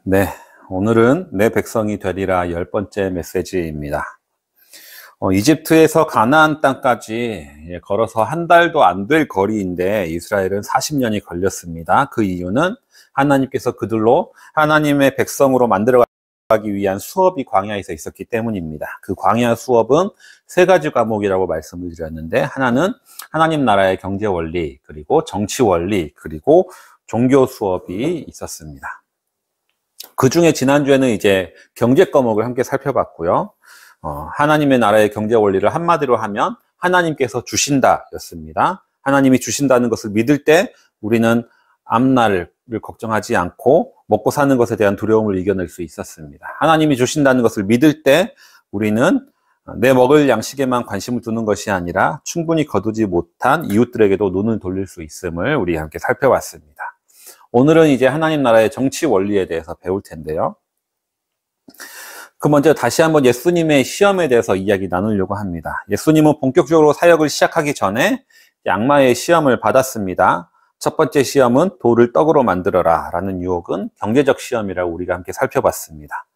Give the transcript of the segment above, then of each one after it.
네, 오늘은 내 백성이 되리라 10번째 메시지입니다. 이집트에서 가나안 땅까지 걸어서 한 달도 안 될 거리인데 이스라엘은 40년이 걸렸습니다. 그 이유는 하나님께서 그들로 하나님의 백성으로 만들어가기 위한 수업이 광야에서 있었기 때문입니다. 그 광야 수업은 세 가지 과목이라고 말씀을 드렸는데, 하나는 하나님 나라의 경제 원리, 그리고 정치 원리, 그리고 종교 수업이 있었습니다. 그 중에 지난주에는 이제 경제 과목을 함께 살펴봤고요. 하나님의 나라의 경제 원리를 한마디로 하면 하나님께서 주신다 였습니다. 하나님이 주신다는 것을 믿을 때 우리는 앞날을 걱정하지 않고 먹고 사는 것에 대한 두려움을 이겨낼 수 있었습니다. 하나님이 주신다는 것을 믿을 때 우리는 내 먹을 양식에만 관심을 두는 것이 아니라 충분히 거두지 못한 이웃들에게도 눈을 돌릴 수 있음을 우리 함께 살펴봤습니다. 오늘은 이제 하나님 나라의 정치 원리에 대해서 배울 텐데요. 그 먼저 다시 한번 예수님의 시험에 대해서 이야기 나누려고 합니다. 예수님은 본격적으로 사역을 시작하기 전에 악마의 시험을 받았습니다. 첫 번째 시험은 돌을 떡으로 만들어라 라는 유혹은 경제적 시험이라고 우리가 함께 살펴봤습니다.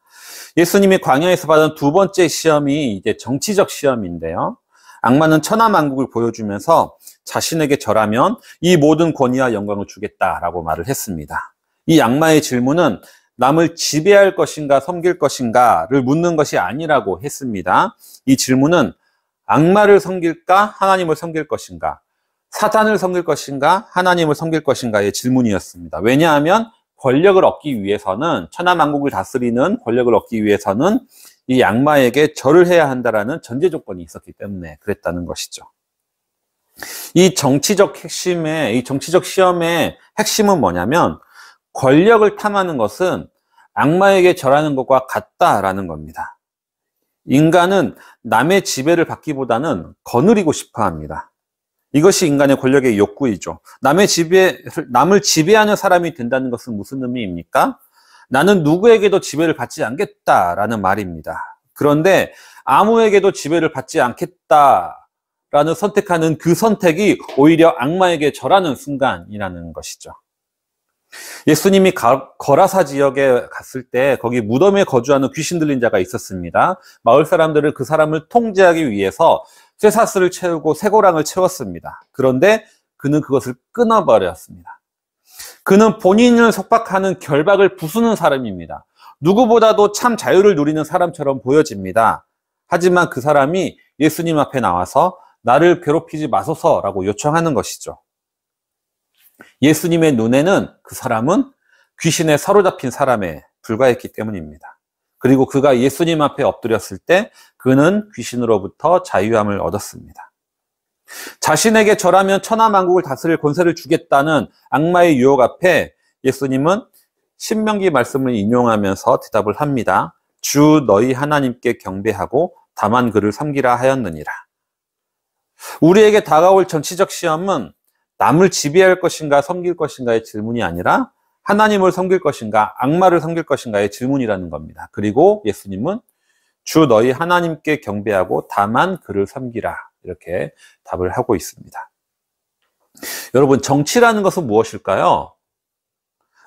예수님이 광야에서 받은 두 번째 시험이 이제 정치적 시험인데요. 악마는 천하만국을 보여주면서 자신에게 절하면 이 모든 권위와 영광을 주겠다라고 말을 했습니다. 이 악마의 질문은 남을 지배할 것인가 섬길 것인가를 묻는 것이 아니라고 했습니다. 이 질문은 악마를 섬길까 하나님을 섬길 것인가, 사탄을 섬길 것인가 하나님을 섬길 것인가의 질문이었습니다. 왜냐하면 권력을 얻기 위해서는, 천하만국을 다스리는 권력을 얻기 위해서는 이 악마에게 절을 해야 한다라는 전제 조건이 있었기 때문에 그랬다는 것이죠. 이 정치적 시험의 핵심은 뭐냐면, 권력을 탐하는 것은 악마에게 절하는 것과 같다라는 겁니다. 인간은 남의 지배를 받기보다는 거느리고 싶어 합니다. 이것이 인간의 권력의 욕구이죠. 남을 지배하는 사람이 된다는 것은 무슨 의미입니까? 나는 누구에게도 지배를 받지 않겠다라는 말입니다. 그런데 아무에게도 지배를 받지 않겠다라는 선택하는 그 선택이 오히려 악마에게 절하는 순간이라는 것이죠. 예수님이 거라사 지역에 갔을 때 거기 무덤에 거주하는 귀신 들린 자가 있었습니다. 마을 사람들은 그 사람을 통제하기 위해서 쇠사슬을 채우고 쇠고랑을 채웠습니다. 그런데 그는 그것을 끊어버렸습니다. 그는 본인을 속박하는 결박을 부수는 사람입니다. 누구보다도 참 자유를 누리는 사람처럼 보여집니다. 하지만 그 사람이 예수님 앞에 나와서 나를 괴롭히지 마소서라고 요청하는 것이죠. 예수님의 눈에는 그 사람은 귀신에 사로잡힌 사람에 불과했기 때문입니다. 그리고 그가 예수님 앞에 엎드렸을 때 그는 귀신으로부터 자유함을 얻었습니다. 자신에게 절하면 천하만국을 다스릴 권세를 주겠다는 악마의 유혹 앞에 예수님은 신명기 말씀을 인용하면서 대답을 합니다. 주 너희 하나님께 경배하고 다만 그를 섬기라 하였느니라. 우리에게 다가올 정치적 시험은 남을 지배할 것인가 섬길 것인가의 질문이 아니라 하나님을 섬길 것인가 악마를 섬길 것인가의 질문이라는 겁니다. 그리고 예수님은 주 너희 하나님께 경배하고 다만 그를 섬기라, 이렇게 답을 하고 있습니다. 여러분, 정치라는 것은 무엇일까요?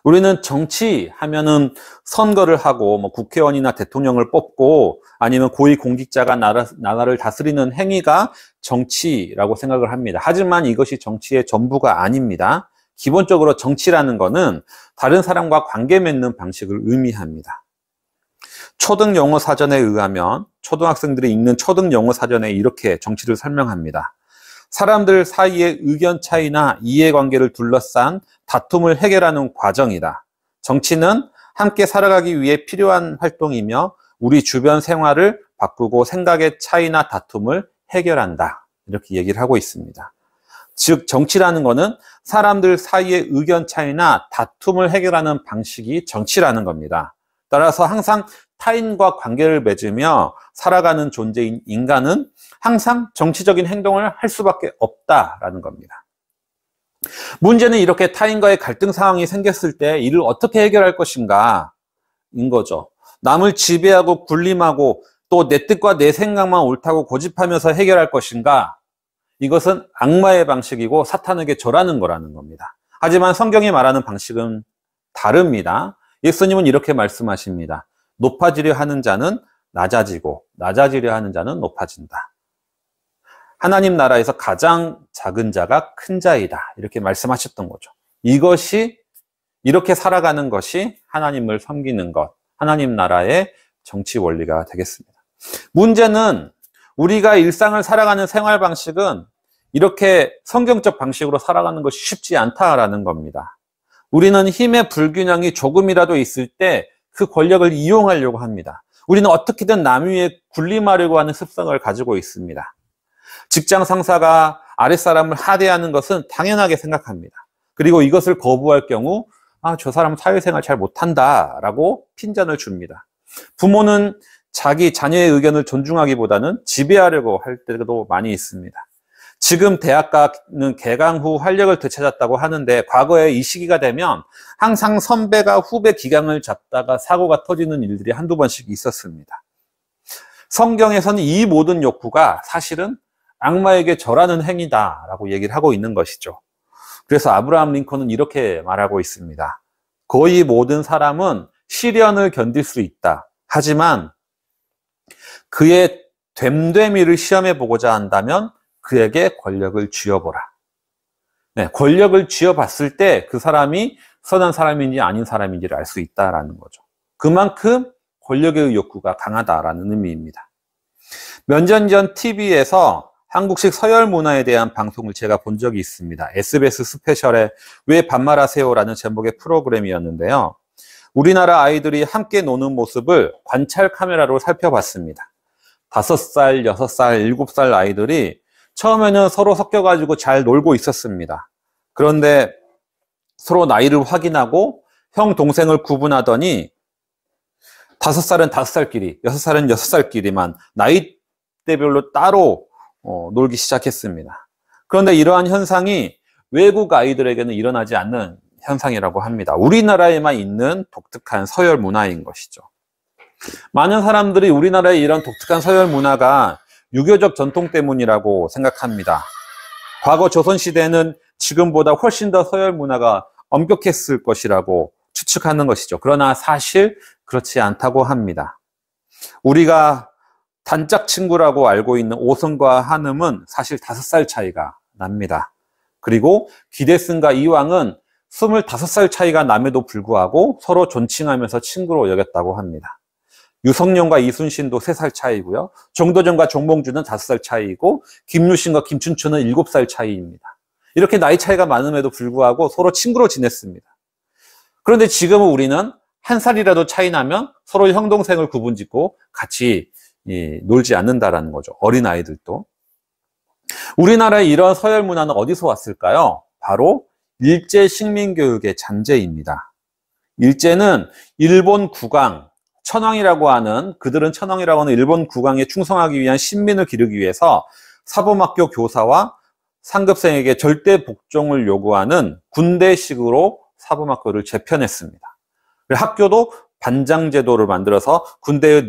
우리는 정치하면은 선거를 하고 국회의원이나 대통령을 뽑고 아니면 고위공직자가 나라를 다스리는 행위가 정치라고 생각을 합니다. 하지만 이것이 정치의 전부가 아닙니다. 기본적으로 정치라는 것은 다른 사람과 관계 맺는 방식을 의미합니다. 초등 영어 사전에 의하면 초등학생들이 읽는 초등 영어 사전에 이렇게 정치를 설명합니다. 사람들 사이의 의견 차이나 이해관계를 둘러싼 다툼을 해결하는 과정이다. 정치는 함께 살아가기 위해 필요한 활동이며 우리 주변 생활을 바꾸고 생각의 차이나 다툼을 해결한다. 이렇게 얘기를 하고 있습니다. 즉, 정치라는 것은 사람들 사이의 의견 차이나 다툼을 해결하는 방식이 정치라는 겁니다. 따라서 항상 타인과 관계를 맺으며 살아가는 존재인 인간은 항상 정치적인 행동을 할 수밖에 없다라는 겁니다. 문제는 이렇게 타인과의 갈등 상황이 생겼을 때 이를 어떻게 해결할 것인가 인 거죠. 남을 지배하고 군림하고 또 내 뜻과 내 생각만 옳다고 고집하면서 해결할 것인가? 이것은 악마의 방식이고 사탄에게 절하는 거라는 겁니다. 하지만 성경이 말하는 방식은 다릅니다. 예수님은 이렇게 말씀하십니다. 높아지려 하는 자는 낮아지고 낮아지려 하는 자는 높아진다. 하나님 나라에서 가장 작은 자가 큰 자이다. 이렇게 말씀하셨던 거죠. 이렇게 살아가는 것이 하나님을 섬기는 것, 하나님 나라의 정치 원리가 되겠습니다. 문제는 우리가 일상을 살아가는 생활 방식은 이렇게 성경적 방식으로 살아가는 것이 쉽지 않다라는 겁니다. 우리는 힘의 불균형이 조금이라도 있을 때 그 권력을 이용하려고 합니다. 우리는 어떻게든 남 위에 군림하려고 하는 습성을 가지고 있습니다. 직장 상사가 아랫사람을 하대하는 것은 당연하게 생각합니다. 그리고 이것을 거부할 경우 저 사람은 사회생활 잘 못한다 라고 핀잔을 줍니다. 부모는 자기 자녀의 의견을 존중하기보다는 지배하려고 할 때도 많이 있습니다. 지금 대학가는 개강 후 활력을 되찾았다고 하는데 과거에 이 시기가 되면 항상 선배가 후배 기강을 잡다가 사고가 터지는 일들이 한두 번씩 있었습니다. 성경에서는 이 모든 욕구가 사실은 악마에게 절하는 행위다라고 얘기를 하고 있는 것이죠. 그래서 아브라함 링컨은 이렇게 말하고 있습니다. 거의 모든 사람은 시련을 견딜 수 있다. 하지만 그의 됨됨이를 시험해 보고자 한다면 그에게 권력을 쥐어보라. 네, 권력을 쥐어봤을 때 그 사람이 선한 사람인지 아닌 사람인지를 알 수 있다라는 거죠. 그만큼 권력의 욕구가 강하다라는 의미입니다. 몇 년 전 TV에서 한국식 서열 문화에 대한 방송을 제가 본 적이 있습니다. SBS 스페셜의 왜 반말하세요라는 제목의 프로그램이었는데요. 우리나라 아이들이 함께 노는 모습을 관찰 카메라로 살펴봤습니다. 5살, 6살, 7살 아이들이 처음에는 서로 섞여가지고 잘 놀고 있었습니다. 그런데 서로 나이를 확인하고 형, 동생을 구분하더니 5살은 5살끼리, 6살은 6살끼리만 나이대별로 따로 놀기 시작했습니다. 그런데 이러한 현상이 외국 아이들에게는 일어나지 않는 현상이라고 합니다. 우리나라에만 있는 독특한 서열 문화인 것이죠. 많은 사람들이 우리나라의 이런 독특한 서열 문화가 유교적 전통 때문이라고 생각합니다. 과거 조선시대는 지금보다 훨씬 더 서열 문화가 엄격했을 것이라고 추측하는 것이죠. 그러나 사실 그렇지 않다고 합니다. 우리가 단짝 친구라고 알고 있는 오성과 한음은 사실 5살 차이가 납니다. 그리고 기대승과 이왕은 25살 차이가 남에도 불구하고 서로 존칭하면서 친구로 여겼다고 합니다. 유성룡과 이순신도 3살 차이고요. 정도전과 정몽주는 5살 차이고 김유신과 김춘추는 7살 차이입니다. 이렇게 나이 차이가 많음에도 불구하고 서로 친구로 지냈습니다. 그런데 지금은 우리는 1살이라도 차이 나면 서로 형, 동생을 구분짓고 같이 놀지 않는다라는 거죠. 어린아이들도. 우리나라의 이런 서열 문화는 어디서 왔을까요? 바로 일제 식민교육의 잔재입니다. 일제는 일본 국왕, 그들은 천황이라고 하는 일본 국왕에 충성하기 위한 신민을 기르기 위해서 사범학교 교사와 상급생에게 절대 복종을 요구하는 군대식으로 사범학교를 재편했습니다. 학교도 반장 제도를 만들어서 군대의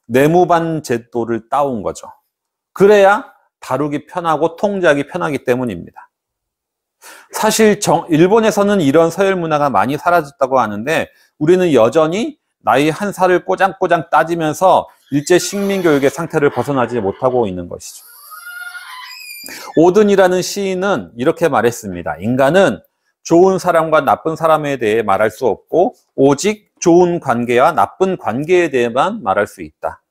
내무반 제도를 따온 거죠. 그래야 다루기 편하고 통제하기 편하기 때문입니다. 사실 일본에서는 이런 서열 문화가 많이 사라졌다고 하는데 우리는 여전히 나이 1살을 꼬장꼬장 따지면서 일제 식민교육의 상태를 벗어나지 못하고 있는 것이죠. 오든이라는 시인은 이렇게 말했습니다. 인간은 좋은 사람과 나쁜 사람에 대해 말할 수 없고 오직 좋은 관계와 나쁜 관계에 대해만 말할 수 있다.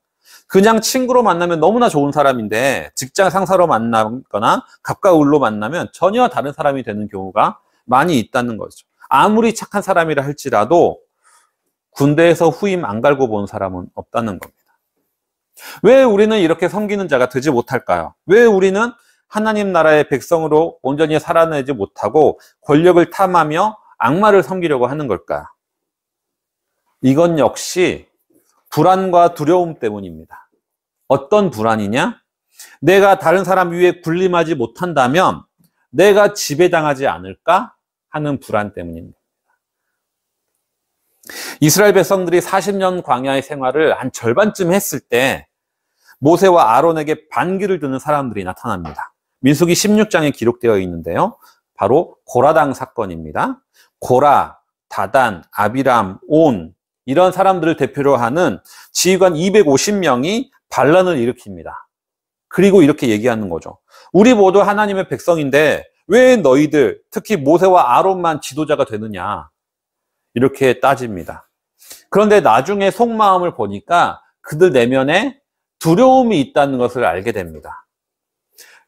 그냥 친구로 만나면 너무나 좋은 사람인데 직장 상사로 만나거나 갑과을로 만나면 전혀 다른 사람이 되는 경우가 많이 있다는 거죠. 아무리 착한 사람이라 할지라도 군대에서 후임 안 갈고 본 사람은 없다는 겁니다. 왜 우리는 이렇게 섬기는 자가 되지 못할까요? 왜 우리는 하나님 나라의 백성으로 온전히 살아내지 못하고 권력을 탐하며 악마를 섬기려고 하는 걸까요? 이건 역시 불안과 두려움 때문입니다. 어떤 불안이냐? 내가 다른 사람 위에 군림하지 못한다면 내가 지배당하지 않을까 하는 불안 때문입니다. 이스라엘 백성들이 40년 광야의 생활을 한 절반쯤 했을 때 모세와 아론에게 반기를 드는 사람들이 나타납니다. 민수기 16장에 기록되어 있는데요. 바로 고라당 사건입니다. 고라, 다단, 아비람, 온 이런 사람들을 대표로 하는 지휘관 250명이 반란을 일으킵니다. 그리고 이렇게 얘기하는 거죠. 우리 모두 하나님의 백성인데 왜 너희들, 특히 모세와 아론만 지도자가 되느냐, 이렇게 따집니다. 그런데 나중에 속마음을 보니까 그들 내면에 두려움이 있다는 것을 알게 됩니다.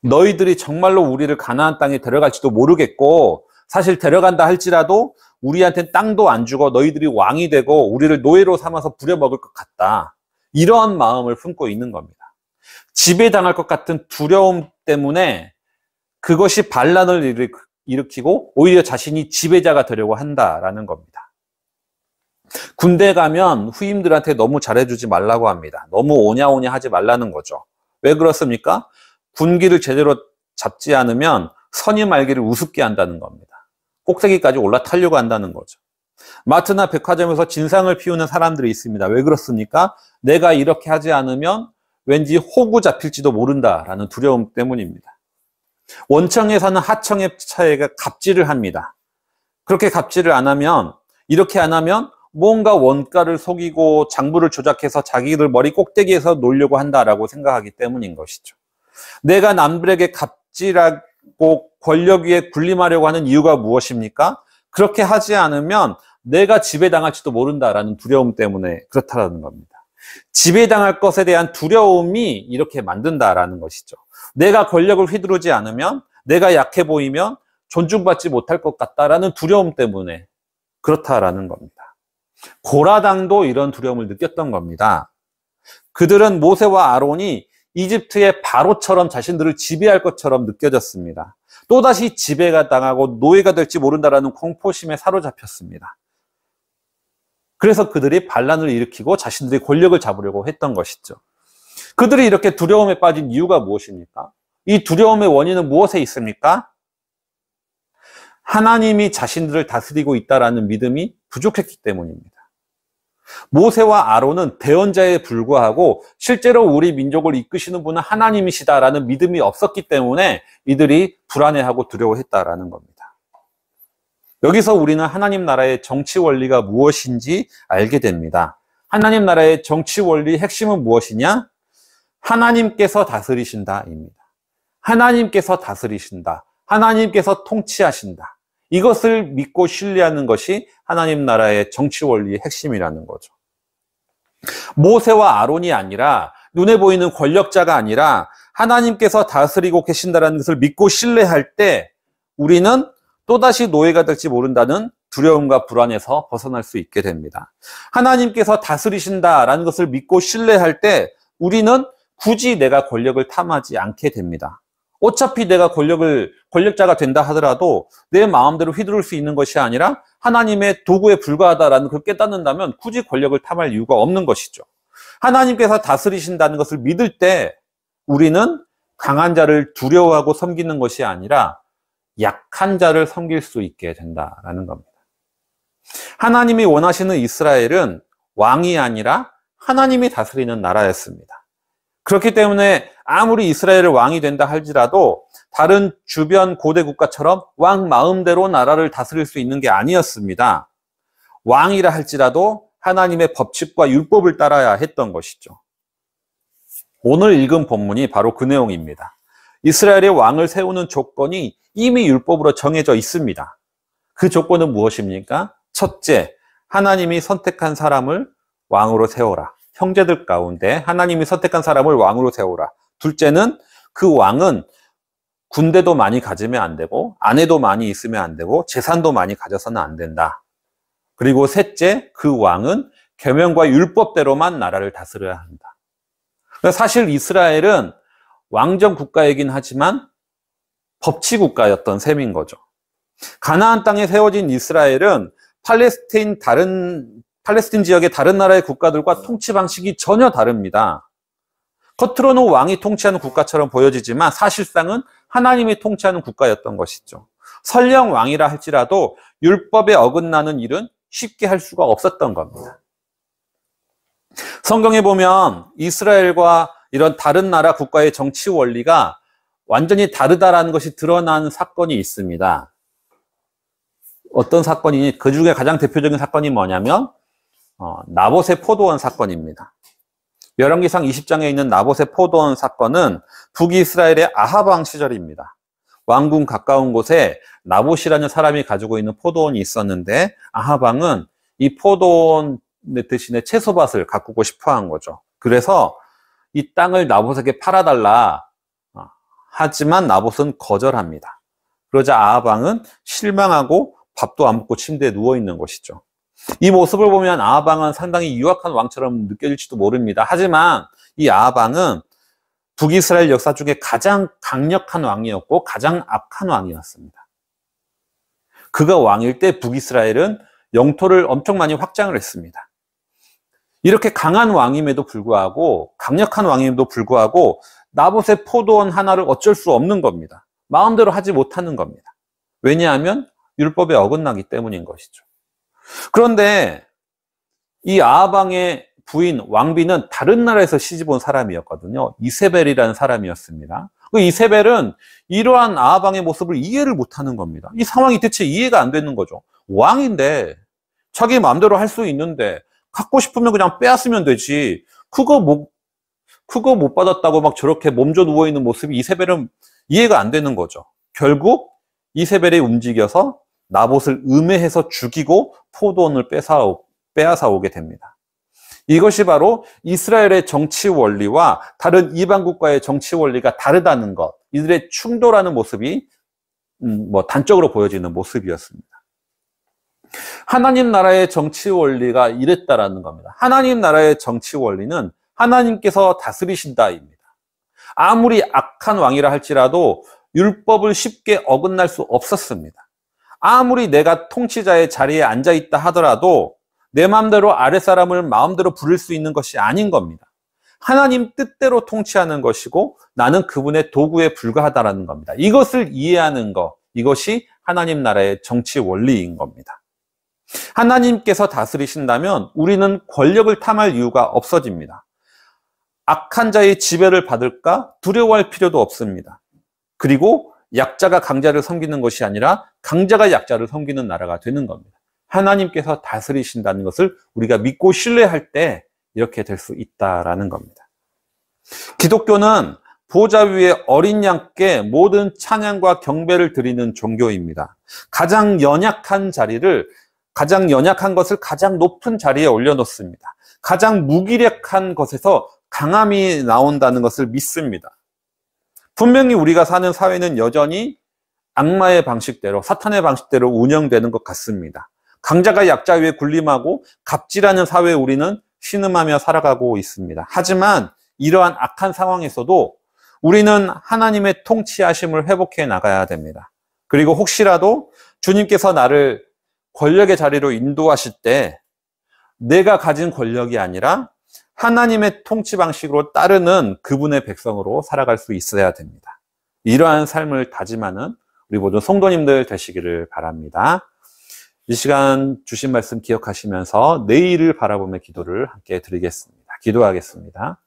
너희들이 정말로 우리를 가나안 땅에 데려갈지도 모르겠고, 사실 데려간다 할지라도 우리한테는 땅도 안 주고 너희들이 왕이 되고 우리를 노예로 삼아서 부려먹을 것 같다. 이러한 마음을 품고 있는 겁니다. 지배당할 것 같은 두려움 때문에 그것이 반란을 일으키고 오히려 자신이 지배자가 되려고 한다라는 겁니다. 군대 가면 후임들한테 너무 잘해주지 말라고 합니다. 너무 오냐오냐 하지 말라는 거죠. 왜 그렇습니까? 군기를 제대로 잡지 않으면 선임 알기를 우습게 한다는 겁니다. 꼭대기까지 올라타려고 한다는 거죠. 마트나 백화점에서 진상을 피우는 사람들이 있습니다. 왜 그렇습니까? 내가 이렇게 하지 않으면 왠지 호구 잡힐지도 모른다라는 두려움 때문입니다. 원청에 사는 하청의 차이가 갑질을 합니다. 그렇게 갑질을 안 하면, 이렇게 안 하면 뭔가 원가를 속이고 장부를 조작해서 자기들 머리 꼭대기에서 놀려고 한다라고 생각하기 때문인 것이죠. 내가 남들에게 갑질하고 권력 위에 군림하려고 하는 이유가 무엇입니까? 그렇게 하지 않으면 내가 지배당할지도 모른다라는 두려움 때문에 그렇다는 겁니다. 지배당할 것에 대한 두려움이 이렇게 만든다라는 것이죠. 내가 권력을 휘두르지 않으면, 내가 약해 보이면 존중받지 못할 것 같다라는 두려움 때문에 그렇다라는 겁니다. 고라당도 이런 두려움을 느꼈던 겁니다. 그들은 모세와 아론이 이집트의 바로처럼 자신들을 지배할 것처럼 느껴졌습니다. 또다시 지배가 당하고 노예가 될지 모른다라는 공포심에 사로잡혔습니다. 그래서 그들이 반란을 일으키고 자신들이 권력을 잡으려고 했던 것이죠. 그들이 이렇게 두려움에 빠진 이유가 무엇입니까? 이 두려움의 원인은 무엇에 있습니까? 하나님이 자신들을 다스리고 있다라는 믿음이 부족했기 때문입니다. 모세와 아론은 대언자에 불과하고 실제로 우리 민족을 이끄시는 분은 하나님이시다라는 믿음이 없었기 때문에 이들이 불안해하고 두려워했다라는 겁니다. 여기서 우리는 하나님 나라의 정치 원리가 무엇인지 알게 됩니다. 하나님 나라의 정치 원리의 핵심은 무엇이냐? 하나님께서 다스리신다입니다. 하나님께서 다스리신다. 하나님께서 통치하신다. 이것을 믿고 신뢰하는 것이 하나님 나라의 정치 원리의 핵심이라는 거죠. 모세와 아론이 아니라, 눈에 보이는 권력자가 아니라 하나님께서 다스리고 계신다는 것을 믿고 신뢰할 때 우리는 또다시 노예가 될지 모른다는 두려움과 불안에서 벗어날 수 있게 됩니다. 하나님께서 다스리신다라는 것을 믿고 신뢰할 때 우리는 굳이 내가 권력을 탐하지 않게 됩니다. 어차피 내가 권력자가 된다 하더라도 내 마음대로 휘두를 수 있는 것이 아니라 하나님의 도구에 불과하다라는 걸 깨닫는다면 굳이 권력을 탐할 이유가 없는 것이죠. 하나님께서 다스리신다는 것을 믿을 때 우리는 강한 자를 두려워하고 섬기는 것이 아니라 약한 자를 섬길 수 있게 된다라는 겁니다. 하나님이 원하시는 이스라엘은 왕이 아니라 하나님이 다스리는 나라였습니다. 그렇기 때문에 아무리 이스라엘을 왕이 된다 할지라도 다른 주변 고대 국가처럼 왕 마음대로 나라를 다스릴 수 있는 게 아니었습니다. 왕이라 할지라도 하나님의 법칙과 율법을 따라야 했던 것이죠. 오늘 읽은 본문이 바로 그 내용입니다. 이스라엘의 왕을 세우는 조건이 이미 율법으로 정해져 있습니다. 그 조건은 무엇입니까? 첫째, 하나님이 선택한 사람을 왕으로 세워라. 형제들 가운데 하나님이 선택한 사람을 왕으로 세우라. 둘째는 그 왕은 군대도 많이 가지면 안 되고 아내도 많이 있으면 안 되고 재산도 많이 가져서는 안 된다. 그리고 셋째, 그 왕은 계명과 율법대로만 나라를 다스려야 한다. 사실 이스라엘은 왕정 국가이긴 하지만 법치 국가였던 셈인 거죠. 가나안 땅에 세워진 이스라엘은 팔레스틴 지역의 다른 나라의 국가들과 통치 방식이 전혀 다릅니다. 겉으로는 왕이 통치하는 국가처럼 보여지지만 사실상은 하나님이 통치하는 국가였던 것이죠. 설령 왕이라 할지라도 율법에 어긋나는 일은 쉽게 할 수가 없었던 겁니다. 성경에 보면 이스라엘과 이런 다른 나라 국가의 정치 원리가 완전히 다르다라는 것이 드러난 사건이 있습니다. 어떤 사건이니 그 중에 가장 대표적인 사건이 뭐냐면 나봇의 포도원 사건입니다. 열왕기상 20장에 있는 나봇의 포도원 사건은 북이스라엘의 아합 왕 시절입니다. 왕궁 가까운 곳에 나봇이라는 사람이 가지고 있는 포도원이 있었는데 아합 왕은 이 포도원 대신에 채소밭을 가꾸고 싶어 한 거죠. 그래서 이 땅을 나봇에게 팔아달라 하지만 나봇은 거절합니다. 그러자 아합 왕은 실망하고 밥도 안 먹고 침대에 누워 있는 것이죠. 이 모습을 보면 아합 왕은 상당히 유약한 왕처럼 느껴질지도 모릅니다. 하지만 이 아합 왕은 북이스라엘 역사 중에 가장 강력한 왕이었고 가장 악한 왕이었습니다. 그가 왕일 때 북이스라엘은 영토를 엄청 많이 확장을 했습니다. 이렇게 강한 왕임에도 불구하고 강력한 왕임에도 불구하고 나봇의 포도원 하나를 어쩔 수 없는 겁니다. 마음대로 하지 못하는 겁니다. 왜냐하면 율법에 어긋나기 때문인 것이죠. 그런데 이 아합 왕의 부인 왕비는 다른 나라에서 시집 온 사람이었거든요. 이세벨이라는 사람이었습니다. 그 이세벨은 이러한 아합 왕의 모습을 이해를 못하는 겁니다. 이 상황이 대체 이해가 안 되는 거죠. 왕인데 자기 마음대로 할 수 있는데 갖고 싶으면 그냥 빼앗으면 되지. 그거 못 받았다고 막 저렇게 몸져 누워 있는 모습이 이세벨은 이해가 안 되는 거죠. 결국 이세벨이 움직여서 나봇을 음해해서 죽이고 포도원을 빼앗아 오게 됩니다. 이것이 바로 이스라엘의 정치 원리와 다른 이방 국가의 정치 원리가 다르다는 것, 이들의 충돌하는 모습이 단적으로 보여지는 모습이었습니다. 하나님 나라의 정치 원리가 이랬다라는 겁니다. 하나님 나라의 정치 원리는 하나님께서 다스리신다입니다. 아무리 악한 왕이라 할지라도 율법을 쉽게 어긋날 수 없었습니다. 아무리 내가 통치자의 자리에 앉아 있다 하더라도 내 마음대로 아랫사람을 마음대로 부릴 수 있는 것이 아닌 겁니다. 하나님 뜻대로 통치하는 것이고 나는 그분의 도구에 불과하다라는 겁니다. 이것을 이해하는 것, 이것이 하나님 나라의 정치 원리인 겁니다. 하나님께서 다스리신다면 우리는 권력을 탐할 이유가 없어집니다. 악한 자의 지배를 받을까 두려워할 필요도 없습니다. 그리고 약자가 강자를 섬기는 것이 아니라 강자가 약자를 섬기는 나라가 되는 겁니다. 하나님께서 다스리신다는 것을 우리가 믿고 신뢰할 때 이렇게 될 수 있다라는 겁니다. 기독교는 보좌 위에 어린 양께 모든 찬양과 경배를 드리는 종교입니다. 가장 연약한 것을 가장 높은 자리에 올려놓습니다. 가장 무기력한 것에서 강함이 나온다는 것을 믿습니다. 분명히 우리가 사는 사회는 여전히 악마의 방식대로, 사탄의 방식대로 운영되는 것 같습니다. 강자가 약자 위에 군림하고 갑질하는 사회에 우리는 신음하며 살아가고 있습니다. 하지만 이러한 악한 상황에서도 우리는 하나님의 통치하심을 회복해 나가야 됩니다. 그리고 혹시라도 주님께서 나를 권력의 자리로 인도하실 때 내가 가진 권력이 아니라 하나님의 통치 방식으로 따르는 그분의 백성으로 살아갈 수 있어야 됩니다. 이러한 삶을 다짐하는 우리 모든 성도님들 되시기를 바랍니다. 이 시간 주신 말씀 기억하시면서 내일을 바라보며 기도를 함께 드리겠습니다. 기도하겠습니다.